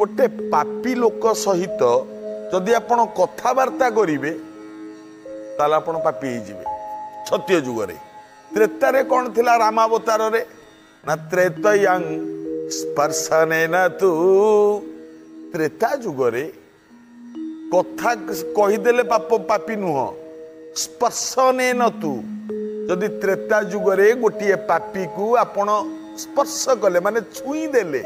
गोटे पापी लोक सहित जदि आपण कथबार्ता करेंगे ताल आपण पापी हो सत्य जुगरे। त्रेतारे कौन थिला रामावतार रे ना त्रेतयं स्पर्शनेन तु त्रेता जुगरे कथा कहीदेले पाप पापी नुह स्पर्शनेन तु जदि त्रेता जुगरे गोटे पापी को आपण स्पर्श कले माने छुई देले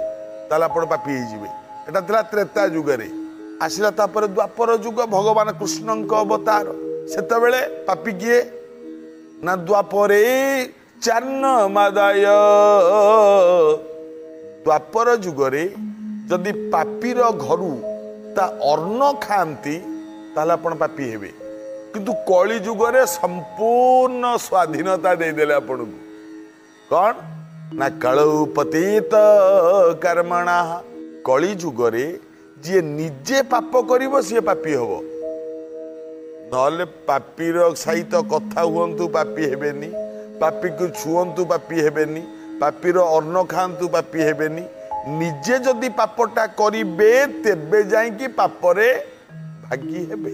ताल आपण पापी हो एटा थिला त्रेता जुगरे। आसिला तापर द्वापर जुग भगवान कृष्णଙ୍କ अवतार सेतबेले पापी किए ना द्वापरे चार्णमादाय द्वापर जुगरे जदि पापीर घरु ता अन्न खाती ताल आपण पापी हेबे किंतु कली जुगरे संपूर्ण स्वाधीनता देदेले आपण को कौन ना कलौ पतित कर्मणा कली जुगरे जी निजे पाप करिवो सी पापी हबो नले पापीर सहित कथा हुंतु पापी हेबेनी पापी को छुअंतु पापी हेबेनी पापीर अन्न खांतु पापी हेबेनी निजे जदि पापटा करिबे तेबे जाई कि पापरे भागी हेबे।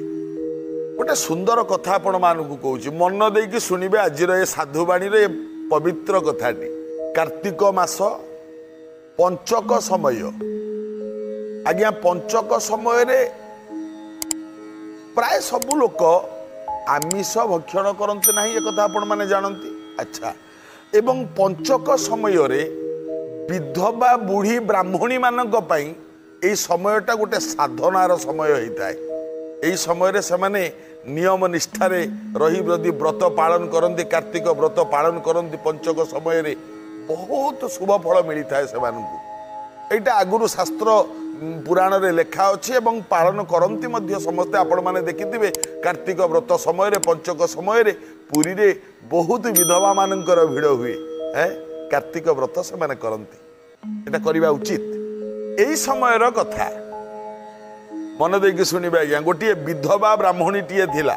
गोटे सुंदर कथा आपण मानकु कहूची मन देकी सुनिबे आज रे साधुवाणी रे पवित्र कथाटी। कार्तिक मास पंचक समय आज्ञा पंचक समय रे प्राय सबु लोक आमिष भक्षण करते ना एक आपण मैंने जानती। अच्छा एवं पंचक समय रे विधवा बुढ़ी ब्राह्मणी मानक पई एई समयटा गोटे साधनार समय होता है। यही समय से माने नियम निष्ठार रही यदि व्रत पालन करती कार्तिक व्रत पालन करती पंचक समय रे बहुत शुभ फल मिलता है से आगुरु शास्त्र पुराण रे लेखा अच्छी एवं पालन करती मध्य समस्ते आपण माने देखिथिबे कार्तिक व्रत समय रे पंचक समय रे पुरी रे बहुत विधवा मानकर भिड़ हुए है कार्तिक व्रत से माने करती एटा करिबा उचित। एई समयर कथा मन देकी सुनिबे आज्ञा गोटे विधवा ब्राह्मणी टीए थिला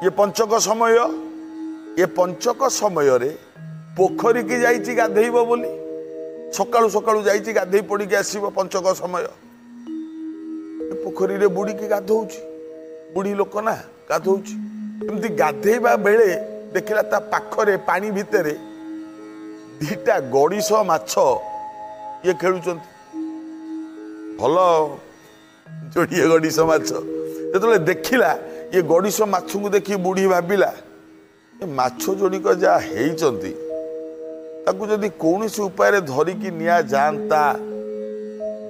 ये पंचक समय ये पंचक समय रे पोखरी की जाइची गाधेइबो बोली सकाळु सकाळु जाइची गाधेई पड़ी के आसीबो पंचक समय पोखरी रे बुड़ी की गाधौची बुढ़ी लोक ना गाधौची एमती गाधेइबा बेले देखिला ता पाखरे पानी भितरे दीटा गड़िश माछ ये खेलुचंती भल जोड़िए गड़िश माछ जो देखिला ये गड़िश माछ को देखी बुढ़ी भाविला माछ जोड़िक जहाँ हेइचंती ताकू जदि कौन उपाय धरिकी निया जाता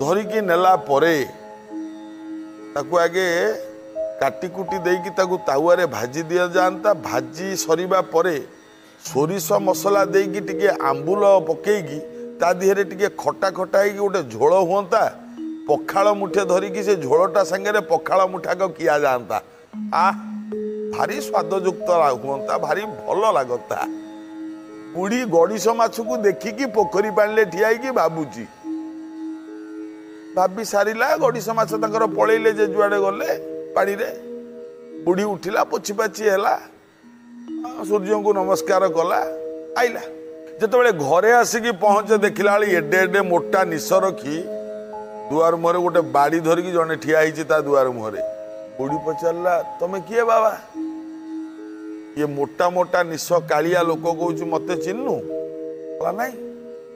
धरिकी नेला परे ताकू आगे काटिकुटी देकी ताकू तावारे भाजी दिया जाता भाजी सरीबा परे सोरिष मसला देकी टिके आंबुल पकेगी ता दिहरे टिके खटा खटा होगी गोटे झोल हुंता पखाल मुठे धरिकी से झोलटा संगे पखाल मुठाक किया जाता आ भारी स्वादयुक्त हुंता भारी भल लगता। बुढ़ी गड़िश माछ को देखिकी पोखरी पानी ठिया भावुची भाभी सारिला गड़िश माछ तंकर पलैले जे जुआड़े गले पानी रे बुढ़ी उठिला पोछि पाछि हैला सूर्य को नमस्कार कला आइला जेतेबेले घरे आसिकी पहुंचे देखिला एडे एडे मोटा निश रखी दुआर मुहरे गोटे बाड़ी धरिकी जने ठिया होइछि ता दुआर मुहरे बुढ़ी पचारला तमे किए बाबा ये मोटा मोटा निश कालिया लोक कहूँ मत चिन्नु कहला नाई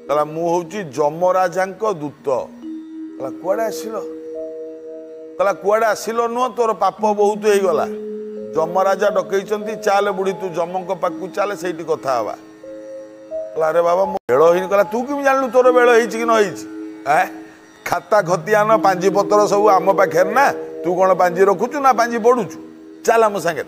कहला मु हूँ जमराजा दूत कहला कुआड़े आसिल कहला कुआड़े आसिल नुह तोर पाप बहुत हो गला जमराजा डकई चाल बुढ़ी तू जमक पाखु चाल से कथा हवा कहला अरे बाबा मो बेल होनी कहला तू कि जानलु तोर बेल होइछि कि न होइछि खाता खतियान पांजी पतर सब आम पाखे ना तू कौन पांजी रखुचु ना पांजी पड़ुचु चाल आम सागे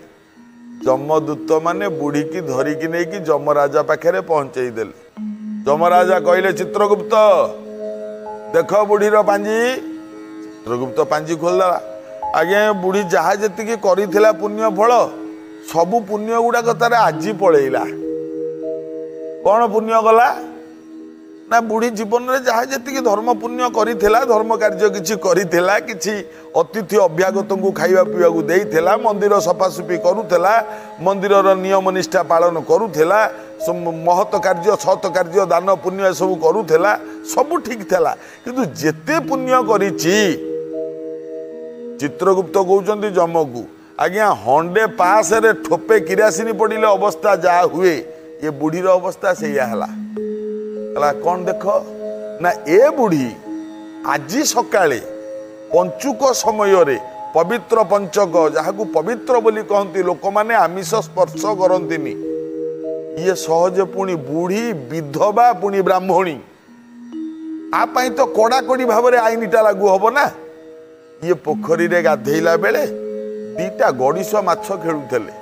जमदूत माने बुढ़ी की धरिकी नहीं कि जमराजा पाखे पहुंचे देले जमराजा कहले चित्रगुप्त देख बुढ़ीर पांजी चित्रगुप्त पांजी खोलदेला आज्ञा बुढ़ी जहा जी कर पुण्य फल सबु पुण्य गुड़ाक तार आज पलैला कौन पुण्य गला ना बुढ़ी जीवन में जहाँ जी धर्म पुण्य करिथिला धर्म कार्य किछि अतिथि अभ्यागत को खाइबा पीवा को देइथिला मंदिर सफासुफी करुथिला मंदिर नियम निष्ठा पालन करुथिला महत कार्य सत कार्य दान पुण्य सब करुथिला सब ठीक थिला किंतु जेते पुण्य करिछि चित्रगुप्त कहते जम को आज्ञा हंडे पास रे ठोपे किरासिनी पड़े अवस्था जहाँ हुए ये बुढ़ीर अवस्था से कौन देख ना ए बुढ़ी आज सकाळे पंचुक समय रे पवित्र पंचक जहाँ को पवित्र बोली कहती लोक माने आमिष स्पर्श करंतिनी ये सहज पुणी बुढ़ी विधवा पुणी ब्राह्मणी आपाई तो कड़ाकड़ी भाव में आईनटा लागू हम ना ये पोखरी रे गाधेला बेले दीटा गड़िश माछ खेलुले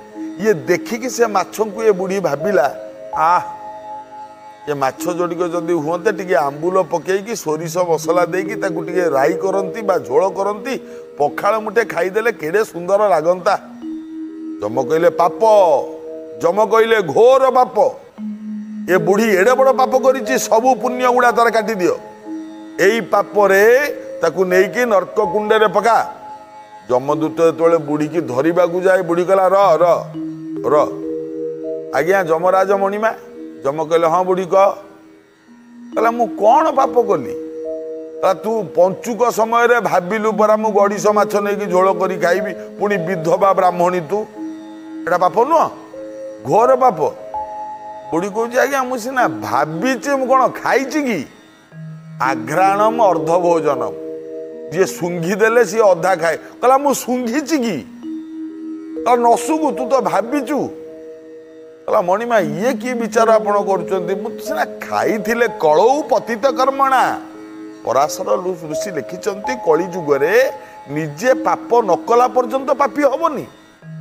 ये देखिकी से माछ को ये बुढ़ी भाविला ये माछ जोड़िक जदि हुंते टिके आंबुल पकईकी सोरिष मसला देकी ताकू टिके राई करंती बा झोल करंती पखाल मुठे खाईदेले केड़े सुंदर लागंता। जम कहले पाप जम कहले घोर पाप ये बुढ़ी एड़े बड़ पाप करिछि सबु पुण्य गुड़ा तार काटी दियो एई पापरे ताकू नेकी नर्क कुंडे रे पका। जमदूत जो बुढ़ी की धरवा जाए बुढ़ी कहला र र र आज्ञा जमराज मणिमा जम कहले हाँ बुढ़ी कहला मु कौन पाप कली तू पंचुक समय रे भाविलु परा मु गड़िश माछ नहीं झोल करी खाइबी पुणी विधवा ब्राह्मणी तू एटा पाप नुह घोर पाप। बुढ़ी कहूँ आज्ञा मु सीना भाविचे मु कौन खाई कि आघ्राणम अर्धभोजनम जी सुंघी देले सी अधा खाए कहला मु सुंघीची कि नसुगु तू तो भाविचु कहला मणिमा ये कि विचार आपण करुना खाई कलौ पतित कर्मणा पराशर ऋषि लिखिंट कली जुगरे निजे पाप नकला पर्यंत पापी हबनी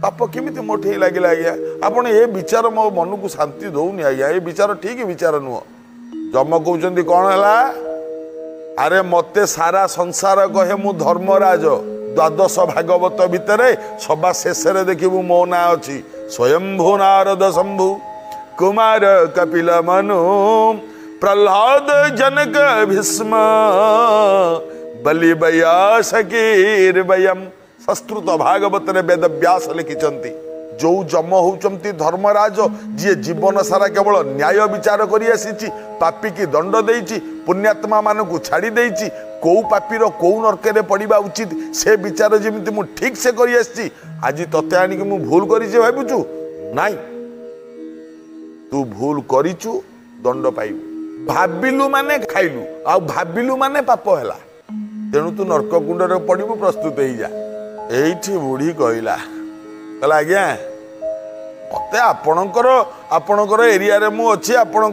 पाप केमिति मोठे लगे आज्ञा आपण ये विचार मो मन को शांति दौनी आज्ञा ये विचार ठीक विचार नुह। जम कहते कौन है अरे मते सारा संसार कहे मु धर्मराज द्वादश भागवत भितर सभा शेष देखू मो ना अच्छी स्वयंभू नारद शंभु कुमार कपिल मनु प्रहलाद जनक भीष्म बलि बयासकीर वयम संस्कृत भागवत वेद व्यास लिखिंट जो जम होउचंती धर्मराज जी जीवन सारा केवल न्याय विचार करी आसी पापी की दंड देइछि पुण्यात्मा मान को छाड़ी देइछि कौ पापीर कौ नरके पड़ा उचित से विचार जमी मु ठीक से करी आसी आज तते आनिक मु भूल करी भावुचु नाई तू भूल करिचु दंड पाइबु भाविलु माने खाइलु आ भाविलु माने पाप हैला तेणु तू नरक कुंड पड़ू प्रस्तुत हो जा। एठी बुढ़ी कहला कहला आज्ञा मते आपणकर एरिया रे मु अच्छी आपण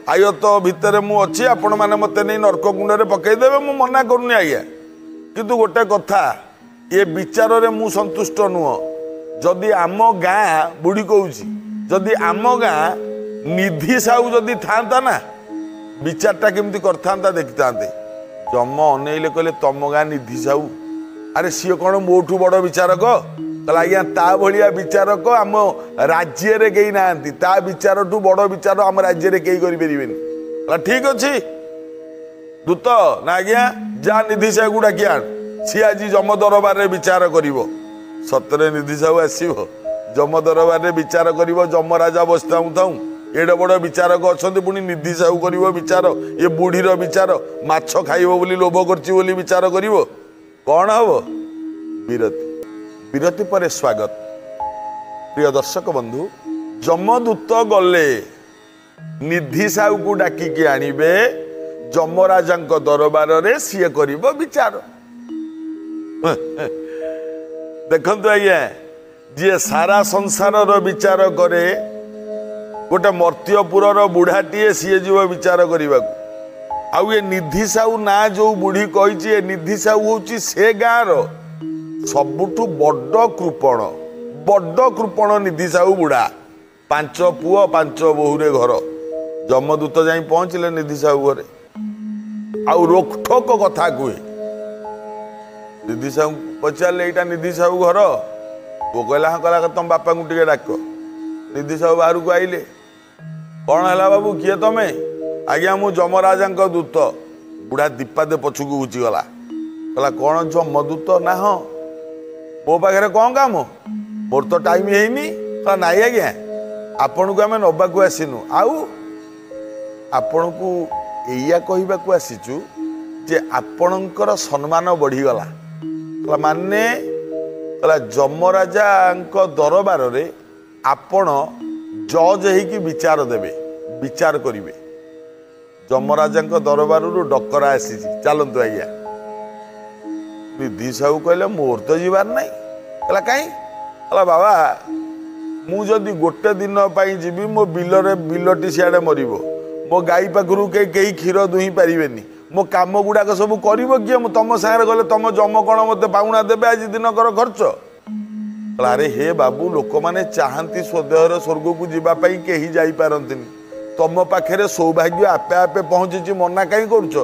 आयत भितर मु अच्छी आपण मैंने मत नहीं नरक कुंड में पकईदेवे मु मना करूनी आज्ञा किंतु गोटे कथा ये विचार रे मु संतुष्ट नुह जदि आम गाँ बुढ़ी कहूँ जदि आम गाँ निधि साहू जदि था ना विचारटा केमती करता देखी था जम अनेले कहले तम गाँ निधि साहू अरे सी कौन मोठू बड़ विचारक कहला आज्ञा ता भलिया विचारक आम राज्य रे कई ना ता विचार ठू बड़ विचार आम राज्य रे कई करि परिबेनी कहला ठीक अच्छी दूत ना आज्ञा जा निधि साहू को डाकी आण सी आज जम दरबार रे विचार करिवो सतरे निधि साहू आसीबो जम दरबार रे विचार करिवो जम राजा बसताऊ थाऊ एडे बड़ विचारक अच्छे पुणी निधि साहू कर विचार ये बुढ़ीर विचार माछ खाइब बोली लोभ करछि बोली विचार करिवो कौन हम विरति विरति पर स्वागत। प्रिय दर्शक बंधु जमदूत गले निधि साहू को डाकिकी आनिबे जमराजा दरबार रे सीए करिवो विचार देखंतु आज्ञा जी सारा संसार विचार करे गोटे मर्त्यपुर बुढ़ाटीए सीए जीव विचार करने आउ ये निधि साहू ना जो बुढ़ी कही निधि साहू हूँ से गाँव सबुठु बड़ कृपण निधि साहू बुढ़ा 5 पुओ 5 बोहूरे घर जमदूत जाई पहुँचले निधि साहू घरे आउ रोकठोक कथा कहे निधि साहू पचारे यहाँ निधि साहू घर वो कहला हाँ कहला तुम बापा को टे डाक निधि साहू बाहर को आइले कौन है बाबू किए तमें आज्ञा मु जमराजा दूत बुढ़ा दीपादे पछक घुचीगला कहला कौन जमदूत ना हाँ मो पाखे कौन काम मोर तो टाइम है कहला नाई आज्ञा आपण को आम नबा को आसीनु आउ आपण को या कहवाक आसीचु जे आपणकर सम्मान बढ़ीगला माने कहला जमराजा दरबार रे आपण जज होइकी विचार देवे विचार करिवे जमराजा दरबार डकरा आसी चलतु आज्ञा निधि साहू कहले मोर तो जीवार नहीं कहला कहीं कहला बाबा मु जदि गोटे दिन जीवी मो बिलरे बिलटी सियाड़े मरिबो मो गाई पाखरु कई क्षीर दुही पारिबेनी मो काम गुड़ाक सब कर किए तुम सागर गले तुम जम कौन मत पाउना देवे आज दिनकर खर्च अरे हे बाबू लोक मैंने चाहती स्वदेहर स्वर्ग को जीवाई कहीं जापारती तुम पाखे सौभाग्य आपे आपे पहुँची मना कहीं कर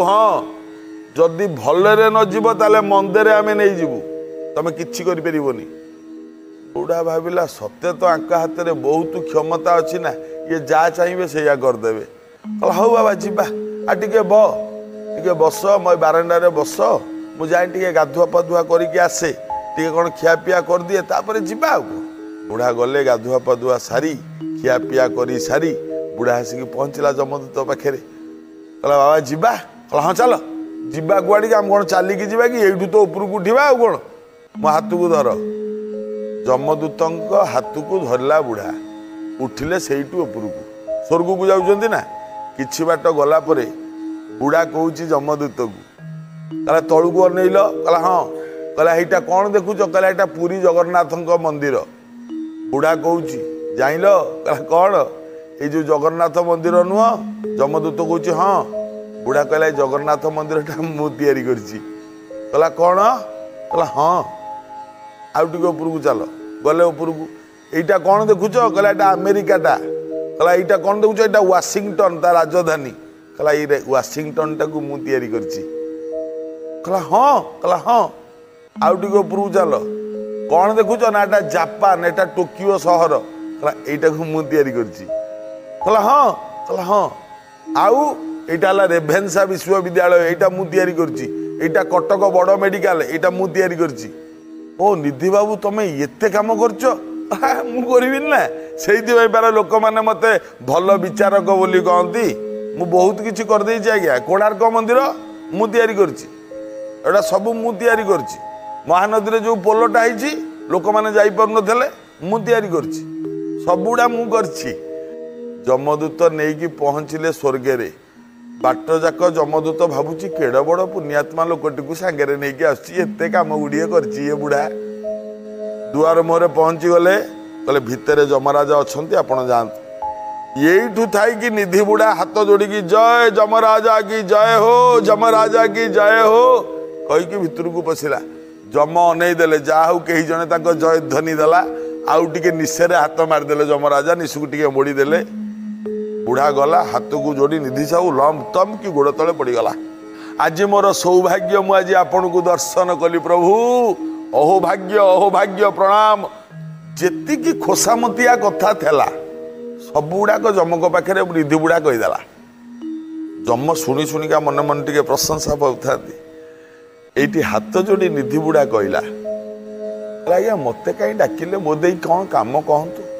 हाँ जदि भलरे न जीव ताले मंदिर आम नहीं जीवु तुम कि बुढ़ा भाविला सत्य तो आंक हाथ में बहुत क्षमता अच्छी ना ये जहाँ चाहिए से करदे कह हौ बाबा जीवा आ टिके बस मैं बारंडे बस मुझे जाए टे गाधुआ पाधुआ करके आसे टे कौन खियापिया कर दिए तापर जीवा बुढ़ा गले गाधुआ पाधुआ सारी खियापिया कर सारी बुढ़ा आसिक पहुँचला जमदूत पाखे कहला बाबा जीवा कहला हाँ चल जीवा कुआड़ी आम कौन चलिकी जा कि यू तो उपरକୁ उठा कौन मो हाथ को धर जमदूत हाथ को धरला बुढ़ा उठिले से उपरକୁ स्वर्ग को जाऊँच ना किछि बाट गला परे बुढ़ा कहूँ जमदूत को कहला तलू को अनैल कहला हाँ कहला यहाँ कौन देखुच कहला यहाँ पुरी जगन्नाथ मंदिर बुढ़ा कहूँ जाइल कहला कौन ये जो जगन्नाथ मंदिर नुह जमदूत कहूँ हाँ बुढ़ा कहला जगन्नाथ मंदिर मु तैयारी कहला कौन कहला हाँ आउ टे उपरକୁ चल गले उपरକୁ एटा कौन देखुच कहला यहाँ अमेरिकाटा कहला यहाँ कौन देखुच यहाँ वाशिंगटन ता राजधानी कहला ये वाशिंगटन टाक मु तैयारी कहला हाँ आउ टे उपरକୁ चल कौन देखुच ना एटा जापान एटा टोकियो सहर कहला यहाँ मु तैयारी कहला हाँ आउ यहाँ रेभेन्सा विश्वविद्यालय यहाँ मु तैयारी यहाँ कटक बड़ मेडिकल यहाँ मु तैयारी करछि ओ निधि बाबू तुम एते काम करछ मुझे ना से पार लोक मैंने मत भल विचारक बोली कहती मु बहुत किसी करदे आज्ञा कोणार्क मंदिर मु तैयारी करछि सब मु तैयारी करछि महानदी जो पोलटा है लोक मैंने जापार नथिले मु तैयारी करछि सबुड़ा मु करछि जमदूत नहीं पहुँचले स्वर्ग रे बाट जाक जमदूत भावुची केड़ बड़ पुण्यात्मा लोकटी सांगे नहीं आसते कम गुड़िए कर बुढ़ा दुआर मुहरे पहुँची गले कहले भितर जमराजा अच्छा आपण जातु यू थी निधि बुढ़ा हाथ जोड़ी जय जमराजा की जय हो जमराजा की जय हो कहीकि भितर को पशिला जम अनई देले जा हूँ कहीं जड़े जय ध्वनि देला आउ टे निशे हाथ मारिदे जमराजा निश को टे मोड़ीदे बुढ़ा गला हाथ को जोड़ी निधि साहू लम तम कि गोड़ तले पड़गला आज मोर सौभाग्य मुझे आपण को दर्शन कली प्रभु अहो भाग्य प्रणाम जेतिकी खोसामतिया कथा थेला सब गुड़ाक जमक पाखे निधि बुढ़ा कहीदेला जम शुणी शुणिका मन मन टे प्रशंसा पाता ये हाथ जोड़ी निधि बुढ़ा कहला आज्ञा मत कहीं डाकिले मो दे कौन काम कहतु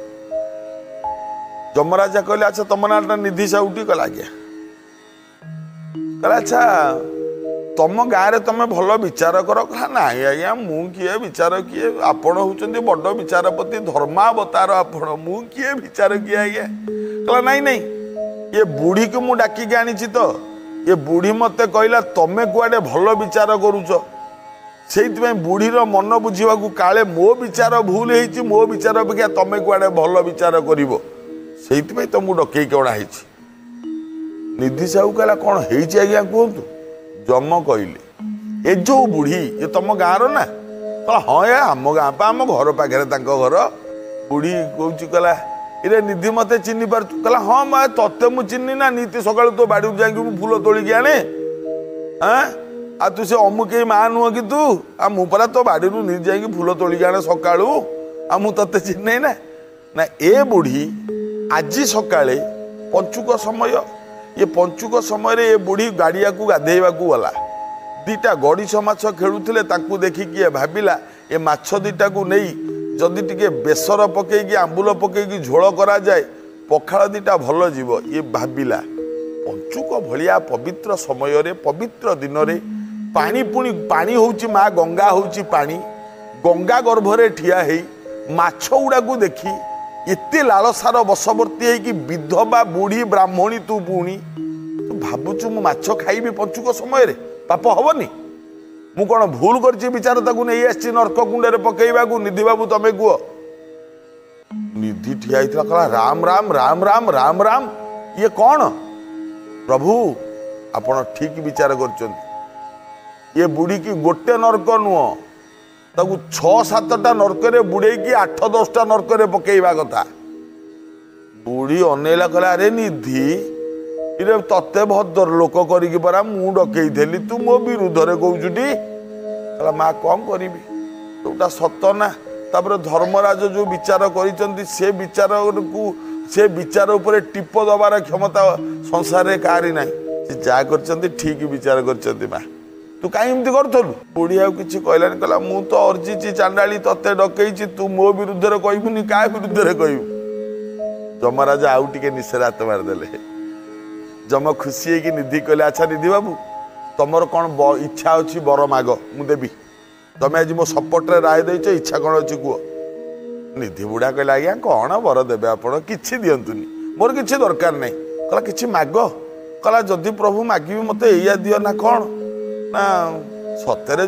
जमराजा कहले अच्छा तुम ना निधि साउटी कहला आज्ञा कहला अच्छा तुम गाँव में तुम भल विचार कर कहला ना आज्ञा मु किए विचार किए आपण होउचंदी बड़ विचारपति धर्मावतार आपण मु किए विचार किए आज्ञा कहला नहीं नहीं ये बुढ़ी को मु डाकिक आनी तो ये बुढ़ी मत कहला तमें कुआडे भल विचार करुच से बुढ़ीर मन बुझा काले मो विचार भूल हो मो विचार अपेक्षा तमें कुआडे भल विचार कर से तुमको डकई कणा निधि साहू कहला कौन है आज्ञा कहतु जम कहले ए जो बुढ़ी ये तुम गाँव ना कहला हाँ या आम गाँ आम घर पाखे घर बुढ़ी कौच कहला इरे निधि मत चिन्ह पार्छु कहला हाँ मैं तत्ते मु चिन्ह ना नीति सकाल तो बाड़ी जाकि फूल तोलिकी आने आ तू से अमुक माँ नुह कि तू आ मु परा तो बाड़ी निधि जाकि फूल तोलिकी आने सकाळू आ मु तत्ते चिन्ह ना ना ए बुढ़ी आज सकाळे पंचुक समय ये पंचुक समय ये बुढ़ी गाड़िया को गाधेवा गला दीटा गड़ीश माछ खेलुले देखिकी भाविला ये माछ दीटा को नहीं जदि टिके बेसर पकईकी आंबुल पकईकी झोल करा जाए पखाल दीटा भल जीव ये भाविला पंचुक भलिया पवित्र समय रे पवित्र दिन रे पानी पुणी पानी होउची माँ गंगा होउची पानी गंगा गर्भरे ठिया है माछ गुड़ा को देखी एते लालसार बशवर्ती है कि विधवा बुढ़ी ब्राह्मणी तू पुणी तू भावुचु मु माछ खाइबी पंचुक समय रे पाप हबनी मु कौन भूल करछि विचार ताकू नहीं आछि नरक कुंडे पकेवा निधि बाबू तमे कुह निधि ठिया कहला राम राम राम राम राम राम ये कौन प्रभु आपण ठीक विचार कर ये बुढ़ी की गोटे नरक नुह ताकू 6-7टा नरक बुड़े की 8-10टा नरक पकेवा कथा बुढ़ी अनेला कहला अरे निधि इरे तत्ते भद्र लोक करिकी परा मु डकई थेली तू मो विरुद्ध रे कहउछुटी कहला माँ कौन करी तोटा सत ना तापर धर्मराज जो विचार करिसंती से विचार को से विचार उपरे टिप दबार क्षमता संसार रे कारी नाही से जा करचंती ठीक विचार करचंती माँ तू कहीं एमती करूँ बुढ़ी आउ कि कहलानी कहला मु तो अर्जिची चांडाली तत्ते डकई तू मो विरुद्ध रे कहबुनी का विरुद्ध रे कहबू जमराज आउ टिके निशेर हाथ मारदेले जम खुशी है कि निधि कहले अच्छा निधि बाबू तुमर कौन इच्छा अच्छी बर माग मु देवी तमें आज मो सपोर्ट रे राय देच इच्छा कौन अच्छी कह निधि बुढ़ा कहले आज्ञा कौन बर देवे आपण किछि दियंतुनी मोर किछि दरकार नहीं कहला किछि माग कहला जदि प्रभु मागिबी मते एया दियो ना कौन ना सତରେ